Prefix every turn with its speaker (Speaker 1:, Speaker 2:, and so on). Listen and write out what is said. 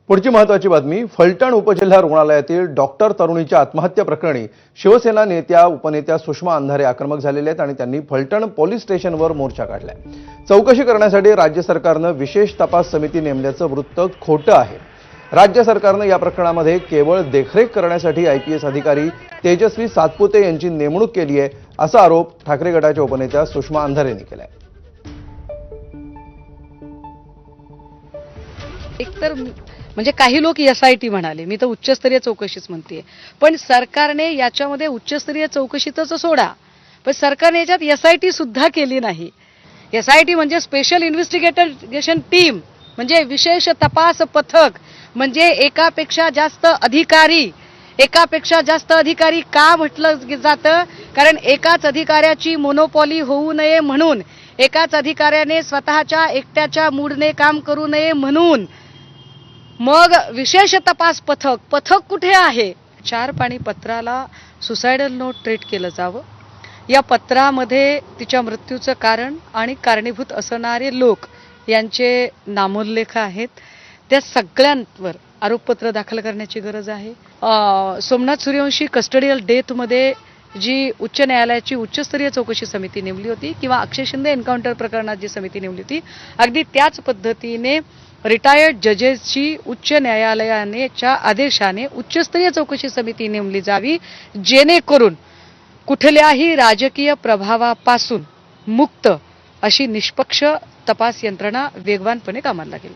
Speaker 1: पुढची महत्त्वाची बातमी. फलटण उपजिल्हा रुग्णालयातील डॉक्टर तरुणीच्या आत्महत्या प्रकरणी शिवसेना नेत्या उपनेत्या सुषमा अंधारे आक्रमक झालेले आहेत आणि त्यांनी फलटण पोलीस स्टेशनवर मोर्चा काढलाय. चौकशी करण्यासाठी राज्य सरकारनं विशेष तपास समिती नेमल्याचं वृत्त खोटं आहे. राज्य सरकारनं या प्रकरणामध्ये केवळ देखरेख करण्यासाठी आयपीएस अधिकारी तेजस्वी सातपुते यांची नेमणूक केली आहे, असा आरोप ठाकरे गटाच्या उपनेत्या सुषमा अंधारे यांनी केलाय.
Speaker 2: एकतर म्हणजे काही लोक एसआयटी म्हणाले, मी तर उच्चस्तरीय चौकशीच म्हणते. पण सरकारने याच्यामध्ये उच्चस्तरीय चौकशीतच सोडा, पण सरकारने याच्यात एसआयटी सुद्धा केली नाही. एसआयटी म्हणजे स्पेशल इन्व्हेस्टिगेशन टीम, म्हणजे विशेष तपास पथक, म्हणजे एकापेक्षा जास्त अधिकारी का म्हटलं जातं? कारण एकाच अधिकाऱ्याची मोनोपॉली होऊ नये म्हणून, एकाच अधिकाऱ्याने स्वतःच्या एकट्याच्या मूडने काम करू नये म्हणून. मग विशेष तपास पथक कुठे आहे? 4 पाणी पत्राला सुसायडल नोट ट्रीट केलं जावं. या पत्रामध्ये तिच्या मृत्यूचं कारण आणि कारणीभूत असणारे लोक यांचे नामोल्लेख आहेत. त्या सगळ्यांवर आरोपपत्र दाखल करण्याची गरज आहे. सोमनाथ सूर्यवंशी कस्टडियल डेथमध्ये जी उच्च न्यायालयाची उच्चस्तरीय चौकशी समिती नेमली होती, किंवा अक्षय शिंदे एन्काउंटर प्रकरणात जी समिती नेमली होती, अगदी त्याच पद्धतीने रिटायर्ड जजेसची उच्च न्यायालयाच्या आदेशाने उच्चस्तरीय चौकशी समिती नेमली जावी, जेणेकरून कुठल्याही राजकीय प्रभावापासून मुक्त अशी निष्पक्ष तपास यंत्रणा वेगवानपणे कामाला लागेल.